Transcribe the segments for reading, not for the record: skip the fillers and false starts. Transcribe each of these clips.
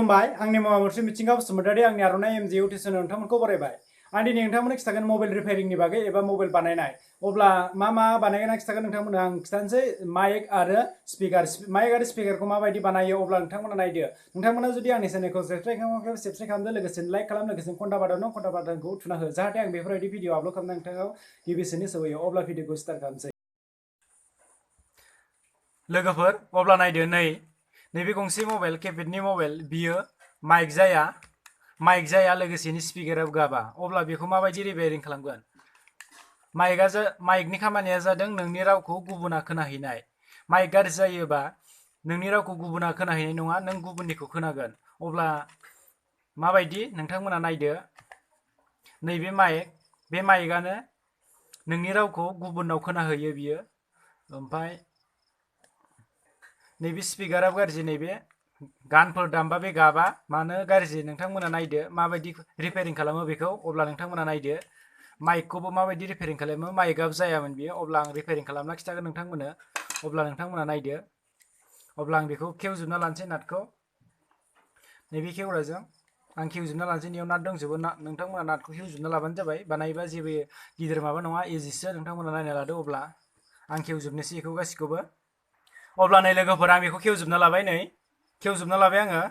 खुलुमबाय आंनि मुङा मुर्ति मिथिंगा बसुमतारी आंनि आर'नाइ एमजे इउटुब चेनेल नोंथांमोनखौ बरायबाय आं दिनै नोंथांमोननो खिथागोन मबाइल रिपेयारिंनि बागै एबा मबाइल बानायनाय अब्ला मा बानायगोन आं खिथागोन नोंथांमोननो आं खिथानोसै माइक आरो स्पिकारखौ माबायदि बानायो अब्ला नोंथांमोना नायदो नोंथांमोना जुदि आंनि चेनेलखौ साबस्क्राइब खालामदो लोगोसे लाइक खालाम लोगोसे घन्टा बाटनखौ थुना हो जाहाथे आं बेफोरबायदि भिडिअ आपल'ड खालामना नोंथांनाव गिबिसिनै सौहैयो अब्ला भिडिअखौ स्टार्ट खालामसै लोगोफोर अब्ला नायदो नैबे गंसे मबाइल किपेडनि मबाइल बियो माइक जाया लोगोसेनो स्पिकाराबो गाबा अब्ला बेखौ माबायदि रिपेयारिं खालामगोन माइकनि खामानिया जादों नोंनि रावखौ गुबुना खोनाहैनाय माइक गाज्रि जायोबा नोंनि रावखौ गुबुना खोनाहैनाय नङा नों गुबुननिखौ खोनागोन अब्ला माबायदि नोंथांमोना नायदो नैबे बे माइकआनो नोंनि रावखौ गुबुनाव खोनाहैयो बियो ओमफ्राय नैबे स्पिकाराबो गाज्रि नैबे गानफोर दामबा बे गाबा मानो गाज्रि नोंथांमोना नायदो माबायदि रिपेयारिं खालामो बेखौ अब्ला नोंथांमोना नायदो माइकखौबो माबायदि रिपेयारिं खालामो माइकआबो जायामोन बियो अब्ला आं रिपेयारिं खालामना खिथागोन नोंथांमोननो अब्ला नोंथांमोना नायदो अब्ला आं बेखौ खेवजोबना लानोसै नाटखौ नैबे खेवग्राजों आं खेवजोबना लानोसै बेयाव नाट दंजोबो नोंथांमोना नाटखौ खेवजोबना लाबानो जाबाय बानायबा जेबो गिदिर माबा नङा इजिसो नोंथांमोना नायना लादो अब्ला आं खेवजोबनोसै बेखौ गासिखौबो अब्ला नै लोगोफोर आं बेखौ खेवजोबना लाबाय आङो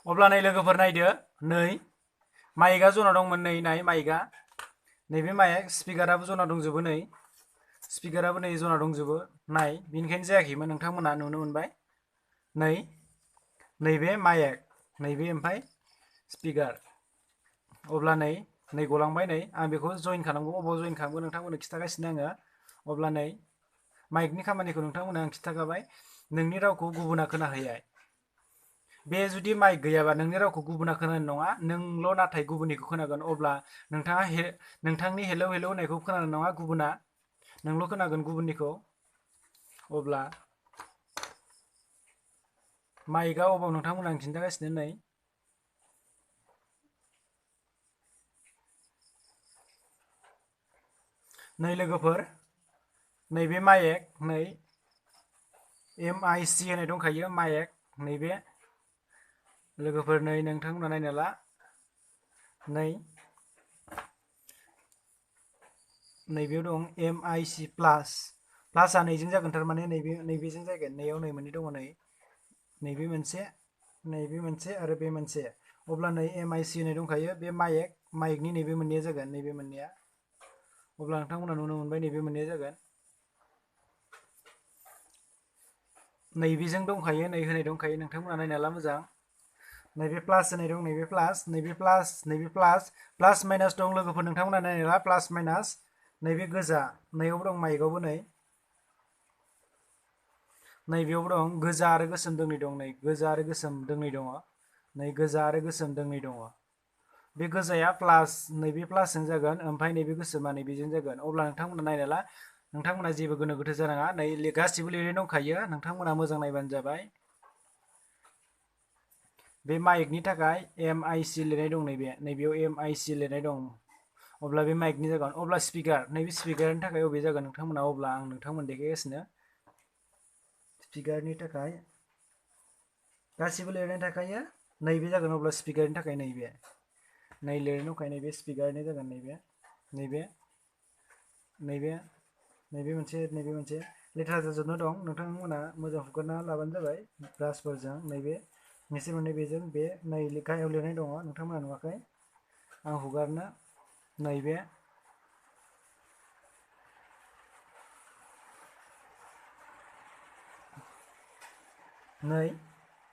अब्ला नै लोगोफोर नायदो माइकआ जना दंमोन नाय माइकआ नैबे माइक स्पिकाराबो जना दंजोबो स्पिकाराबो जना दंजोबो नाय बेनिखायनो जायाखैमोन नोंथांमोना नुनो मोनबाय नैबे माइक नैबे ओमफ्राय स्पिकार अब्ला नै गलांबाय आं बेखौ जइन खालामगौ अबाव जइन खालामगोन नोंथांमोननो खिथागासिनो आङो अब्ला नै माइकनि खामानिखौ नोंथांमोननो आं खिथाखाबाय नोंनि रावखौ गुबुना खोनाहैनाय बे जुदि माइक गैयाबा नोंनि रावखौ गुबुना खोनानाय नङा नोंल' नाथाय गुबुननिखौ खोनागोन अब्ला नोंथांनि हेलौ होननायखौ खोनानाय नङा गुबुना नोंल' खोनागोन गुबुननिखौ अब्ला माइकआ अबाव नोंथांमोना आं खिन्थागासिनो नै लोगोफोर नैबे माइक MIC होननाय दंखायो माइक नैबे लोगोफोर नोंथांमोना नायना ला नैबेयाव दं MIC प्लासआ नैजों जागोन थारमाने नैबेजों जागोन नैयाव मोननै दङ नैबे मोनसे आरो बे मोनसे अब्ला MIC होननाय दंखायो बे माइकनि नैबे मोननैया जागोन नैबे मोननैया अब्ला नोंथांमोना नुनो मोनबाय नैबे मोननैया जागोन नैबेजों दंखायो होनाय दंखायो नोंथांमोना नायना ला मोजां नैबे प्लास होनाय दं नैबे प्लास माइनास दं लोगोफोर नोंथांमोना नायना ला प्लास माइनास नैबे गोजा नैयावबो दं माइकआवबो नैबेयावबो दं गोजा आरो गोसोम दोंनै दं गोजा आरो गोसोम दोंनै दङ गोजा आरो गोसोम दोंनै दङ बे गोजाया प्लास नैबे प्लासजों जागोन ओमफ्राय नैबे गोसोमा नैबेजों जागोन अब्ला नोंथांमोना नायना ला नोंथांमोना जेबो गोनो गोथो जानाङा गासिबो लिरनाय दंखायो नोंथांमोना मोजां नायबानो जाबाय बे माइकनि थाखाय MIC लिरनाय दं नैबेयाव MIC लिरनाय दं अब्ला बे माइकनि जागोन अब्ला स्पिकार नैबे स्पिकारनि थाखाय अबे जागोन नोंथांमोना अब्ला आं नोंथांमोन देखायगासिनो स्पिकारनि थाखाय गासिबो लिरनाय थाखायो नैबे जागोन अब्ला स्पिकारनि थाखाय लिरनाय दंखायो नैबे स्पिकारनि जागोन नैबे मोनसे लेथ्रा जाजोबना दं नोंथांमोना मोजां हुगारना लाबानो जाबाय ब्रासफोरजों नैबे मोननै बेजों बे गाहायाव लिरनाय दङ नोंथांमोना नुवाखै आं हुगारनो नैबे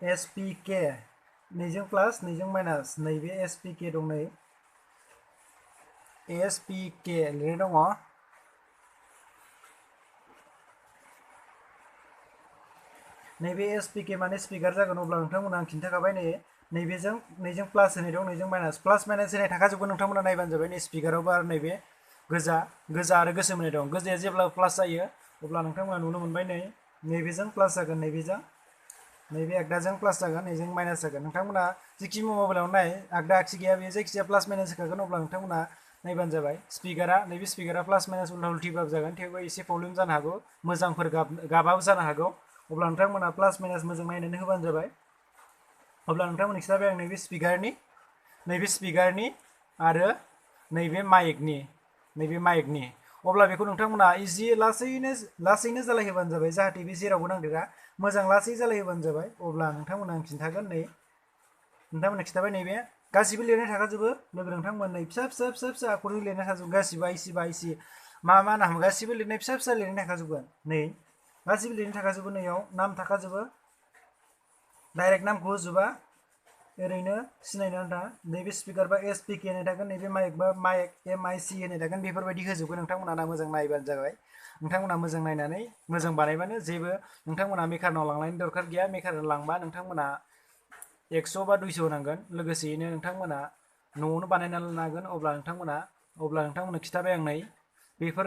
SPK नैजों प्लास नैजों माइनास नैबे SPK दं SPK लिरनाय दङ नैबे SPK माने स्पिकार जागोन अब्ला नोंथांमोना आं खिन्थाखाबाय नैजों प्लास होनाय दं नैजों माइनास प्लास माइनास होनाय थाखाजोबगोन नोंथांमोना नायबानो जाबाय स्पिकारावबो आरो नैबे गोजा आरो गोसोम होनाय दं गोजाया जेब्ला प्लास जायो अब्ला नोंथांमोना नुनो मोनबाय नैबेजों प्लास जागोन नैबे आगदाजों प्लास जागोन नैजों माइनास जागोन नोंथांमोना जिखि मबाइलाव नाय आगदा आगसि गैया बेयो जायखिजाया प्लास माइनास होखागोन अब्ला नोंथांमोना नायबानो जाबाय स्पिकारा नैबे स्पिकारा प्लास माइनास उल्था उल्थिबाबो जागोन थेवबो एसे प्रब्लेम जानो हागौ मोजांफोर गाबाबो जानो हागौ अब्ला नोंथांमोना प्लास माइनास मोजां नायनानै होबानो जाबाय अब्ला नोंथांमोननि खिथाबाय आं नैबे स्पिकारनि आरो नैबे माइकनि अब्ला बेखौ नोंथांमोना इजि लासैनो जालायहोबानो जाबाय जाहाथे बे जेरावबो नांदेरा मोजां लासै जालायहोबानो जाबाय अब्ला नोंथांमोना आं खिन्थागोन नोंथांमोना खिथाबाय नैबे गासिबो लिरनाय थाखाजोबो लोगो नोंथांमोन नै फिसा आखरजों लिरनाय थाजोबो गासिबो आइसि मा नाम गासिबो लिरनाय फिसा लिरनाय थाखाजोबगोन नै गासिबो लिरनाय थाखाजोबो नैयाव नाम थाखाजोबो डाइरेक्ट नामखौ होजोबा ओरैनो सिनायनो आन्था नैबे स्पिकार बा एसपिके होननाय थागोन नैबे माइक बा माइक MIC होननाय थागोन बेफोरबायदि होजोबगोन नोंथांमोना मोजां नायबानो जाबाय नोंथांमोना मोजां नायनानै मोजां बानायबानो जेबो नोंथांमोना मेकारनाव लांनायनि दरखार गैया मेकारनाव लांबा नोंथांमोना 100 बा 200 होनांगोन लोगोसेयैनो नोंथांमोना न'आवनो बानायना लानो हागोन अब्ला नोंथांमोना खिथाबाय आं नै बेफोर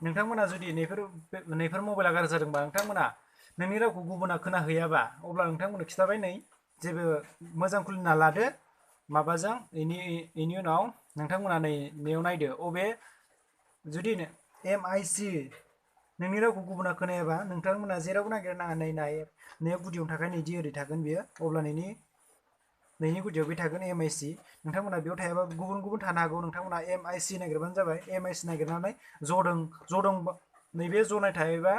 नोंथांमोना जुदि नैफोर मबाइला गाज्रि जादोंबा नोंथांमोना नोंनि रावखौ गुबुना खोनाहैयाबा अब्ला नोंथांमोना खिथाबाय नै जेबो मोजां खुलिना लादो माबाजों इनि उनाव नोंथांमोना नैयाव नायदो अबे जुदि MIC नोंनि रावखौ गुबुना खोनायाबा नोंथांमोना जेरावबो नागिरनाङा नैयाव गुदियावनो थाखाय नैदि ओरै थागोन बेयो अब्ला नैनि गुदियाव बे थागोन MIC नोंथांमोना बेयाव थायाबा गुबुन थानो हागौ नोंथांमोना MIC नागिरबानो जाबाय MIC नागिरनानै जदों नैबे जनाय थायोबा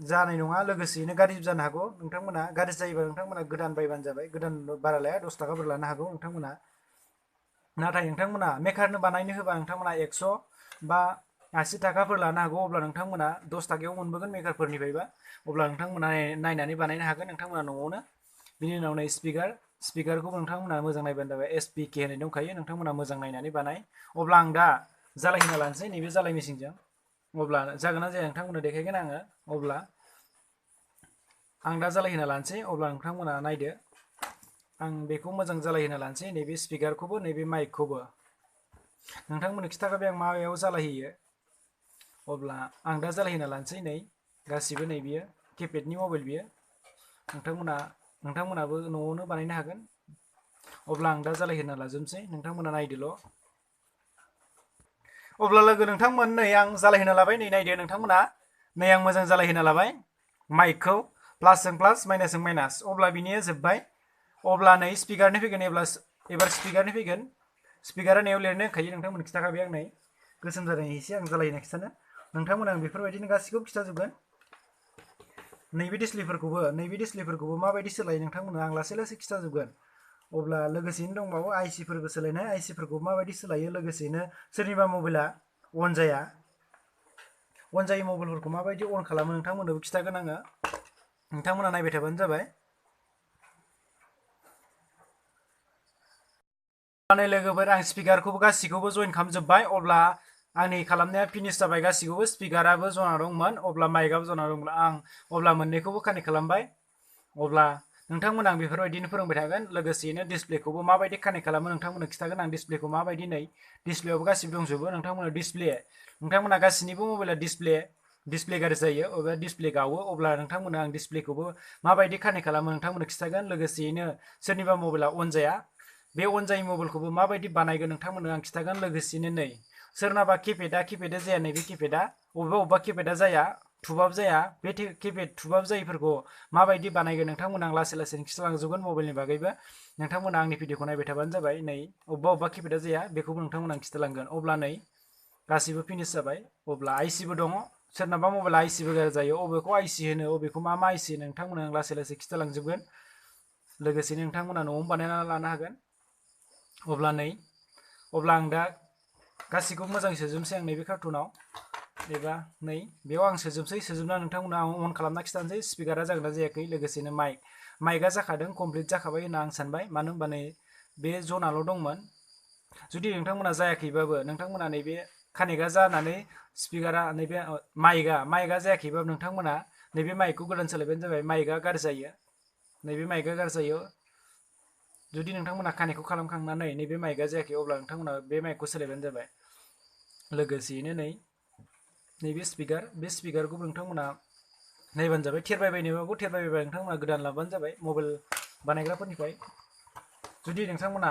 जानाय नङा लोगोसेयैनो गाज्रि जानो हागौ नोंथांमोना गाज्रि जायोबा नोंथांमोना गोदान बायबानो जाबाय गोदान बारा लाया 10 थाखाफोर लानो हागौ नोंथांमोना नाथाय नोंथांमोना मेकारनो बानायनो होबा नोंथांमोना 100 बा 80 थाखाफोर लानो हागौ अब्ला नोंथांमोना 10 थाखायाव मोनबोगोन मेकारफोरनिफ्रायबा अब्ला नोंथांमोना नायनानै बानायनो हागोन नोंथांमोना न'आवनो बिनि उनाव नै स्पिकारखौबो नोंथांमोना मोजां नायबानो जाबाय SPK होननाय दंखायो नोंथांमोना मोजां नायनानै बानाय अब्ला आं दा जालायहोना लानोसै नैबे जालाय मेसिनजों अब्ला जागोन ना जाया नोंथांमोननो देखायगोन आङो अब्ला आं दा जालायहोना लानोसै अब्ला नोंथांमोना नायदो आं बेखौ मोजां जालायहोना लानोसै नैबे स्पिकारखौबो नैबे माइकखौबो नोंथांमोननो खिथाखाबाय आं माबायाव जालायहोयो अब्ला आं दा जालायहोना लानोसै नै गासिबो नै बियो किपेडनि मबाइल बियो नोंथांमोनाबो न'आवनो बानायनो हागोन अब्ला आं दा जालायहोना लाजोबनोसै नोंथांमोना नायदोल' अब्ला लोगो नोंथांमोन नै आं जालायहोना लाबाय नै नायदो नोंथांमोना नै आं मोजां जालायहोना लाबाय माइकखौ प्लासजों प्लास माइनासजों माइनास अब्ला बिनिया जोब्बाय अब्ला नै स्पिकारनि फैगोन एबार स्पिकारनि फैगोन स्पिकारा नैयाव लिरनो होखायो नोंथांमोन खिथाखाबाय आं नै गोसोम जादों एसे आं जालायहोना खिथानो नोंथांमोना आं बेफोरबायदिनो गासैखौबो खिथाजोबगोन नैबे डिसप्लेफोरखौबो माबायदि सोलायो नोंथांमोना आं लासै खिथाजोबगोन अब्ला लोगोसेयैनो दंबावो आइसिफोरबो सोलायनाय आइसिफोरखौ माबायदि सोलायो लोगोसेयैनो सोरनिबा मबाइला अन जायै मबाइलफोरखौ माबायदि अन खालामो नोंथांमोननोबो खिथागोन आङो नोंथांमोना नायबाय थाबानो जाबाय लोगोफोर आं स्पिकारखौबो गासिखौबो जइन खालामजोब्बाय अब्ला आंनि खालामनाया फिनिश जाबाय गासिखौबो स्पिकाराबो जना दंमोन अब्ला माइकआबो जना दंमोन आं अब्ला मोननैखौबो कानेक्ट खालामबाय अब्ला नोंथांमोन आं बेफोरबायदिनो फोरोंबाय थागोन लोगोसेयैनो डिसप्लेखौबो माबायदि कानेक्ट खालामो नोंथांमोननो खिथागोन आं डिसप्लेखौ माबायदि नै डिसप्लेआवबो गासिबो दंजोबो नोंथांमोना गासिनिबो मबाइला डिसप्ले गाज्रि जायो अबा डिसप्ले गावो अब्ला नोंथांमोना आं डिसप्लेखौबो माबायदि कानेक्ट खालामो नोंथांमोननो खिथागोन लोगोसेयैनो सोरनिबा मबाइला अन जाया बे अन जायै मबाइलखौबो माबायदि बानायगोन नोंथांमोननो आं खिथागोन लोगोसेयैनो नै सोरनाबा किपेडा जाया नैबे किपेडा अबेबा किपेडा जाया थुबाबो जाया बे किपेड थुबाबो जायैफोरखौ माबायदि बानायगोन नोंथांमोना आं लासैनो खिथालांजोबगोन मबाइलनि बागैबो नोंथांमोना आंनि भिडिअखौ नायबाय थाबानो जाबाय नै अबेबा किपेडा जाया बेखौबो नोंथांमोना आं खिथालांगोन अब्ला नै गासिबो फिनिश जाबाय अब्ला आइसिबो दङ सोरनाबा मबाइला आइसिबो गाज्रि जायो अबेखौ आइसि होनो अबेखौ मा आइसि होनो नोंथांमोना आं लासै खिथालांजोबगोन लोगोसेनो नोंथांमोना न'आवनो बानायना लानो हागोन अब्ला आं दा गासिखौबो मोजां सोजोबनोसै आं नैबे कार्टुनाव एबा नै बेयाव आं सोजोबना नोंथांमोना आं अन खालामना खिथानोसै स्पिकारा जागोन ना जायाखै लोगोसेनो माइकआ जाखादों कमप्लिट जाखाबाय होनना आं सानबाय मानो होनबा नै बे जनाल' दंमोन जुदि नोंथांमोना जायाखैबाबो नोंथांमोना नैबे कानेक्टआ जानानै स्पिकारा नैबे माइकआ जायाखैबाबो नोंथांमोना नैबे माइकखौ गोदान सोलायबानो जाबाय माइकआ गाज्रि जायो जुदि नोंथांमोना कानेक्टखौ खालामखांनानै नैबे माइकआ जायाखै अब्ला नोंथांमोना बे माइकखौ सोलायबानो जाबाय लोगोसेयैनो नैबे स्पिकारखौबो नोंथांमोना नायबानो जाबाय थेरबायबायबा नोंथांमोना गोदान लाबानो जाबाय मबाइल बानायग्राफोरनिफ्राय जुदि नोंथांमोना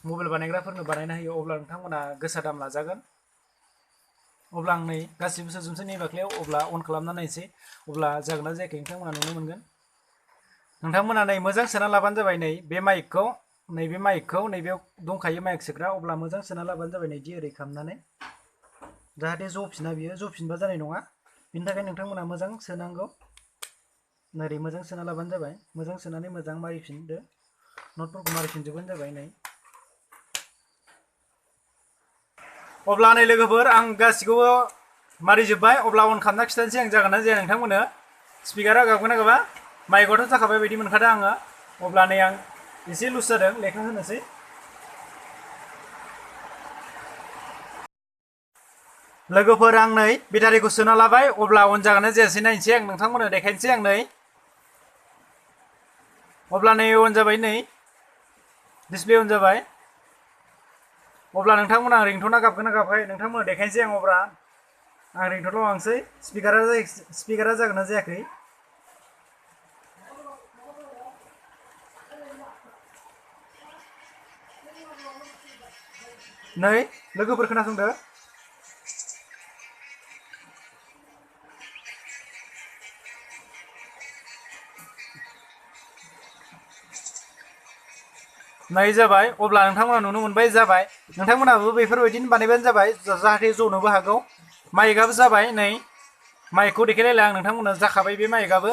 मबाइल बानायग्राफोरनो बानायना होयो अब्ला नोंथांमोना गोसा दाम लाजागोन। अब्ला आं नै गासिबो सोजोबनोसै नै बाख्लायाव अब्ला अन खालामना नायनोसै अब्ला जागोन ना जायाखै नोंथांमोना नुनो मोनगोन। नोंथांमोना नै मोजां सोना लाबानो जाबाय नै बे माइकखौ नैबेयाव दंखायो माइक सोग्रा अब्ला मोजां सोना लाबानो जाबाय नैदि ओरै खालामनानै जाहाथे जफिना बियो जफिनबा जानाय नङा बिनि थाखाय नोंथांमोना मोजां सोनांगौ ओरै मोजां सोना लाबानो जाबाय मोजां सोनानै मोजां मारिफिनदो नटफोरखौ मारिफिनजोबबानो जाबाय नै अब्ला नै लोगोफोर आं गासिखौबो मारिजोब्बाय अब्ला अन खालामना खिथानोसै आं जागोन ना जाया नोंथांमोननो स्पिकारा गाबगोन ना गाबा माइकआथ' जाखाबाय बायदि मोनखादों आङो अब्ला नै आं एसे लुज जादों लेखा होनोसै लोगोफोर आं नै बेटारिखौ सोना लाबाय अब्ला अन जागोन ना जायासै नायनोसै आं नोंथांमोननो देखायनोसै आं नै अब्ला नै अन जाबाय नै डिसप्ले अन जाबाय अब्ला नोंथांमोना रिंटना गाबगोन ना गाबाखै नोंथांमोननो देखायनोसै आं अब्ला आं रिंटनल' लांसै स्पिकारा जागोन ना जायाखै नै लोगोफोर खोनासंदो नै जाबाय अब्ला नोंथांमोना नुनो मोनबाय जाबाय नोंथांमोनाबो बेफोरबायदिनो बानायबानो जाबाय जाहाथे जनोबो हागौ माइकआबो जाबाय नै माइकखौ देखायलायला आं नोंथांमोननो जाखाबाय बे माइकआबो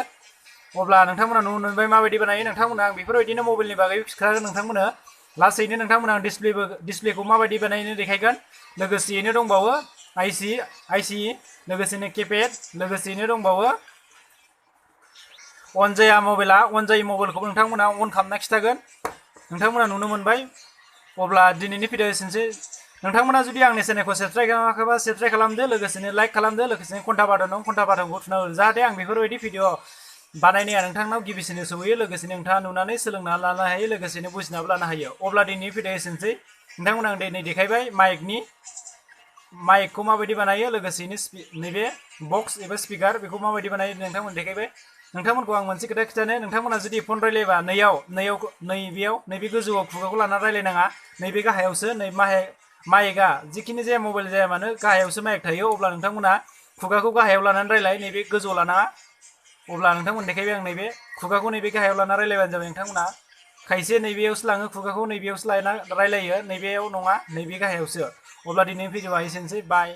अब्ला नोंथांमोना नुनो मोनबाय माबायदि बानायो नोंथांमोना आं बेफोरबायदिनो मबाइलनि बागै खिथागोन नोंथांमोननो लासैनो नोंथांमोना डिसप्लेखौ माबायदि बानायनो देखायगोन लोगोसेयैनो दंबावो आइसि लोगोसेनो किपेड लोगोसेयैनो दंबावो अन जाया मबाइला अन जायै मबाइलखौबो नोंथांमोना अन खालामना खिथागोन नोंथांमोना नुनो मोनबाय अब्ला दिनैनि भिडिअ एसेनोसै नोंथांमोना जुदि आंनि चेनेलखौ साबस्क्राइब खालामाखैबा साबस्क्राइब खालामदो लोगोसेनो लाइक खालामदो लोगोसेनो घन्टा बाटन दं घन्टा बाटनखौ थुना हो जाहाथे आं बेफोरबायदि भिडिअ बानायनाया नोंथांनाव गिबिसिन सहैयो लोगोसेनो नोंथाङा नुनानै सोलोंना लानो हायो लोगोसेनो बुजिनाबो लानो हायो अब्ला दिनैनि भिडिअ एसेनोसै नोंथांमोना आं दिनै देखायबाय माइकखौ माबायदि बानायो लोगोसेनो नैबे बक्स एबा स्पिकार बेखौ माबायदि बानायो नोंथांमोन देखायबाय नोंथांमोनखौ आं मोनसे खोथा खिथानो नोंथांमोना जुदि फन रायलायबा नैबे गोजौआव खुगाखौ लाना रायलायनाङा नैबे गाहायावसो नै माइकआ जिखिनि जाया मबाइल जाया मानो गाहायावसो माइक थायो अब्ला नोंथांमोना खुगाखौ गाहायाव लानानै रायलाय नैबे गोजौआव लानाङा अब्ला नोंथांमोन देखायबाय आं नैबे खुगाखौ नैबे गाहायाव लाना रायलायबानो जाबाय नोंथांमोना खायसे नैबेयावसो लाङो खुगाखौ नैबेयावसो लाना रायलायो नैबेयाव नङा नैबे गाहायावसो अब्ला दिनैनि भिडिअआ एसेनोसै बाय